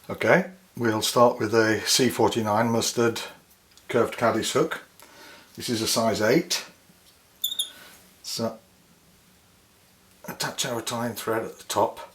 Okay, we'll start with a C49 mustard curved caddis hook. This is a size 8. So attach our tying thread at the top.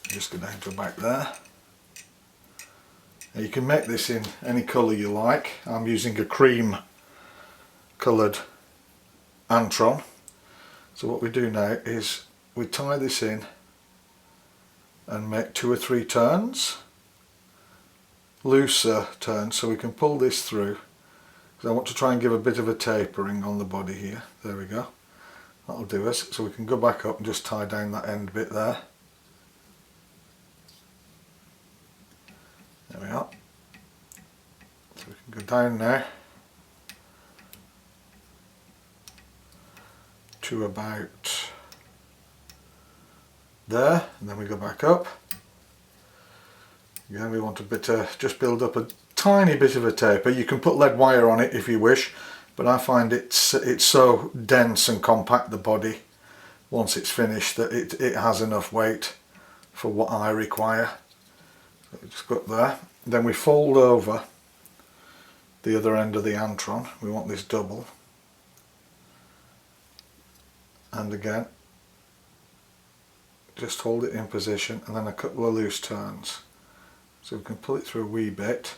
Just go down to about there. Now you can make this in any colour you like. I'm using a cream coloured Antron. So what we do now is we tie this in and make 2 or 3 turns, looser turns, so we can pull this through, because I want to try and give a bit of a tapering on the body here. There we go, that'll do us. So we can go back up and just tie down that end bit there. There we are. So we can go down now to about there, and then we go back up. Again, we want a bit just build up a tiny bit of a taper. You can put lead wire on it if you wish, but I find it's so dense and compact, the body, once it's finished, that it has enough weight for what I require. So we just go up there. Then we fold over the other end of the Antron. We want this double. And again, just hold it in position, and then a couple of loose turns. So we can pull it through a wee bit.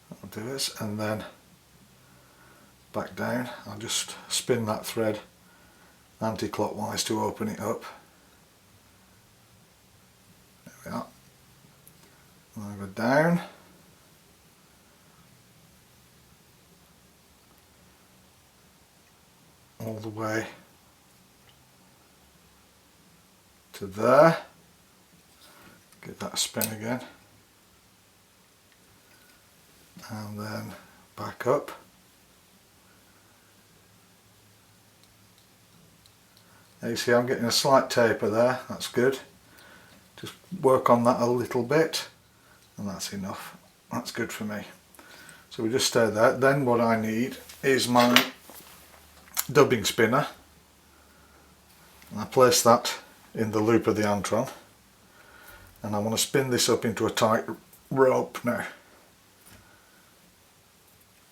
That'll do this, and then back down. I'll just spin that thread anti-clockwise to open it up. There we are. And I'll go down. All the way to there. Give that a spin again, and then back up. Now you see I'm getting a slight taper there, that's good. Just work on that a little bit, and that's enough. That's good for me. So we just stay there. Then what I need is my dubbing spinner, and I place that in the loop of the Antron, and I want to spin this up into a tight rope now.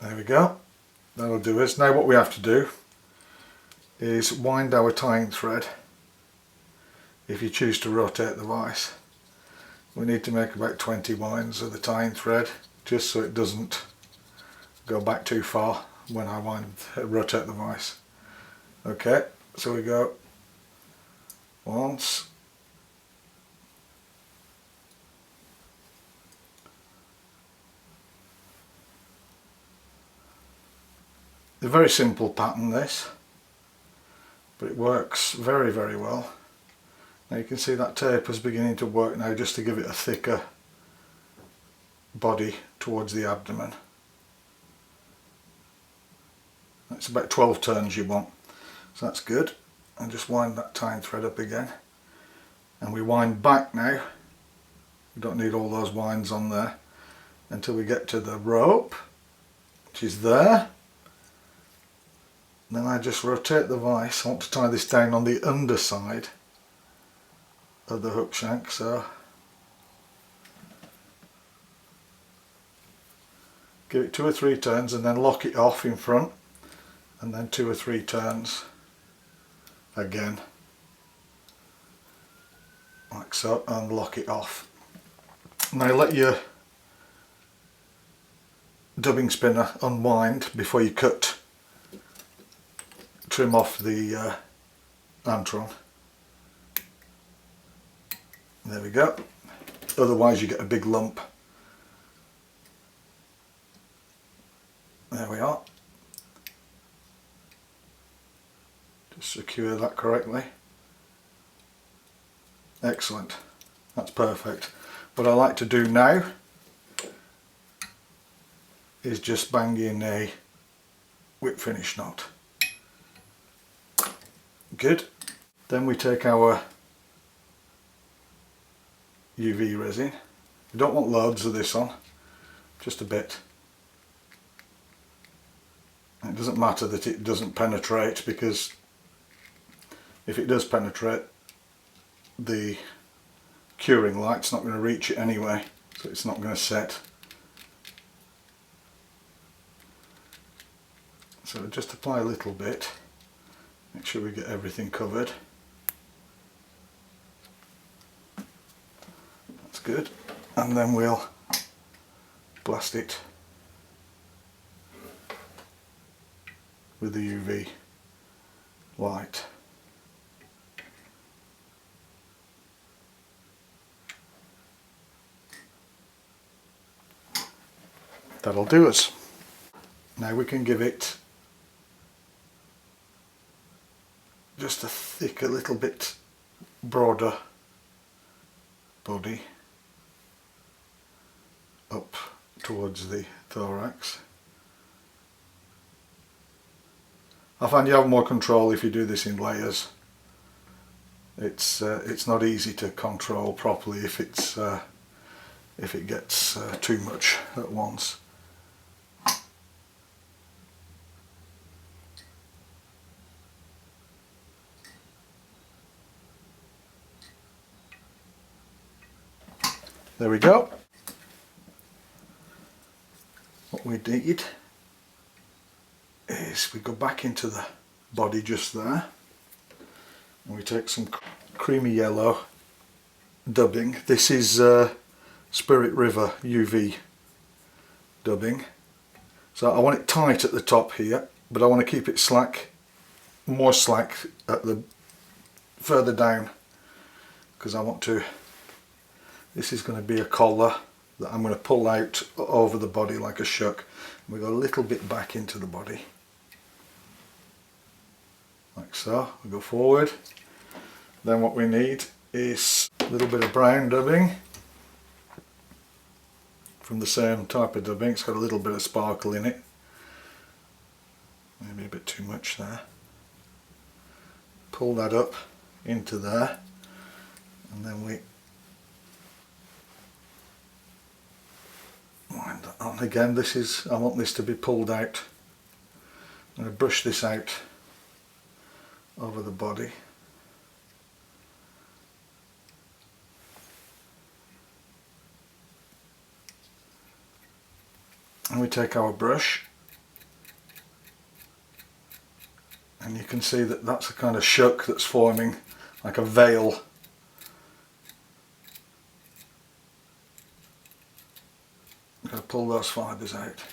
There we go, that'll do us. Now what we have to do is wind our tying thread. If you choose to rotate the vise, we need to make about 20 winds of the tying thread, just so it doesn't go back too far when I rotate the vise. Okay, so we go once, a very simple pattern this, but it works very, very well. Now you can see that taper's beginning to work now, just to give it a thicker body towards the abdomen. That's about 12 turns you want. So that's good. And just wind that tying thread up again. And we wind back now. We don't need all those winds on there until we get to the rope, which is there. Then I just rotate the vise. I want to tie this down on the underside of the hook shank, so give it 2 or 3 turns and then lock it off in front, and then 2 or 3 turns again, like so, and lock it off. Now let your dubbing spinner unwind before you trim off the Antron. There we go, otherwise you get a big lump. There we are. Just secure that correctly. Excellent, that's perfect. What I like to do now is just bang in a whip finish knot. Good. Then we take our UV resin. We don't want loads of this on, just a bit. It doesn't matter that it doesn't penetrate, because if it does penetrate, the curing light's not going to reach it anyway, so it's not going to set. So just apply a little bit, make sure we get everything covered. That's good. And then we'll blast it with the UV light. That'll do us. Now we can give it just a thicker, little bit broader body up towards the thorax. I find you have more control if you do this in layers. It's not easy to control properly if it gets too much at once. There we go. What we need is we go back into the body just there, and we take some creamy yellow dubbing. This is Spirit River UV dubbing. So I want it tight at the top here, but I want to keep it slack, more slack at the further down, because I want to. This is going to be a collar that I'm going to pull out over the body like a shuck. We go a little bit back into the body, like so. We go forward. Then what we need is a little bit of brown dubbing from the same type of dubbing. It's got a little bit of sparkle in it, maybe a bit too much there. Pull that up into there, and then we wind that on again. This is, I want this to be pulled out. I'm going to brush this out over the body. And we take our brush, and you can see that that's a kind of shuck that's forming like a veil. I'm going to pull those fibres out.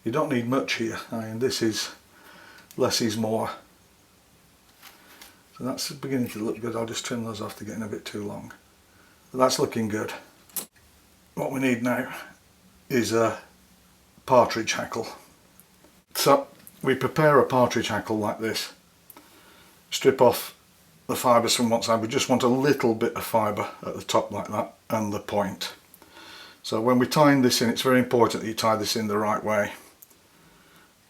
You don't need much here. I mean, this is less is more. So that's beginning to look good. I'll just trim those off, they're getting a bit too long. But that's looking good. What we need now is a partridge hackle. So we prepare a partridge hackle like this. Strip off the fibres from one side. We just want a little bit of fibre at the top like that, and the point. So when we tie this in, it's very important that you tie this in the right way.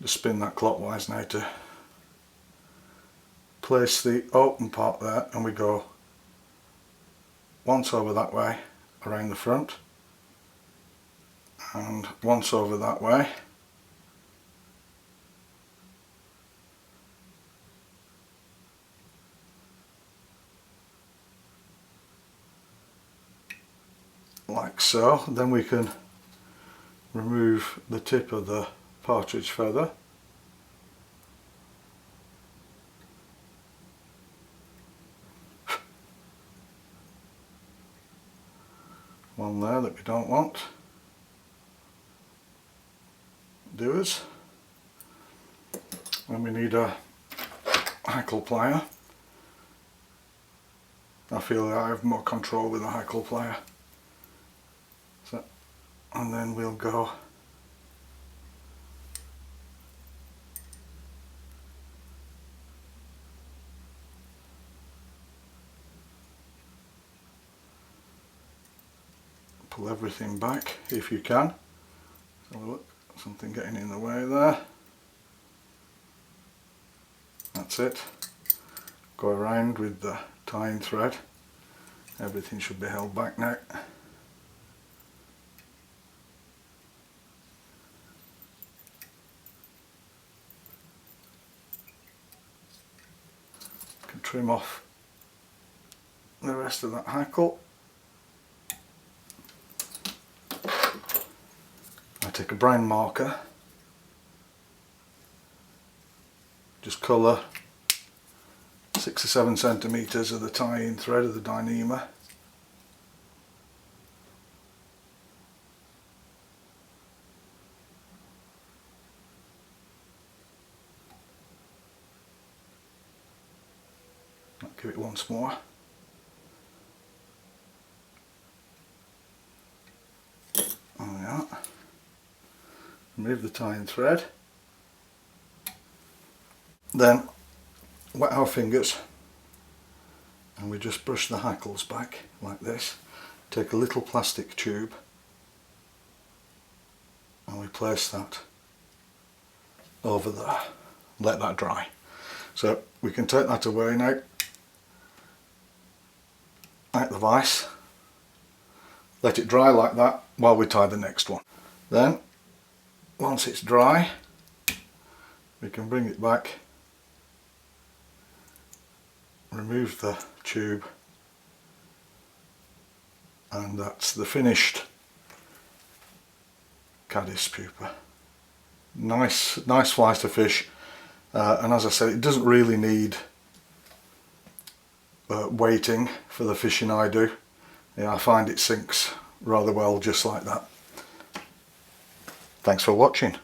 Just spin that clockwise now to place the open part there, and we go once over that way around the front, and once over that way, like so. Then we can remove the tip of the partridge feather. One there that we don't want. Doers. And we need a hackle plier. I feel that I have more control with a hackle plier. So, and then we'll go pull everything back if you can. So look, something getting in the way there. That's it. Go around with the tying thread. Everything should be held back now. trim off the rest of that hackle. I take a brown marker, just colour 6 or 7 centimetres of the tie-in thread of the Dyneema. I'll give it once more. There we are. Remove the tie-in thread. Then wet our fingers and we just brush the hackles back like this. Take a little plastic tube and we place that over there. Let that dry. So we can take that away now, out the vise. Let it dry like that while we tie the next one. Then once it's dry we can bring it back, remove the tube, and that's the finished caddis pupa. Nice flies to fish, and as I said, it doesn't really need weighting for the fishing I do. Yeah, I find it sinks rather well just like that. Thanks for watching.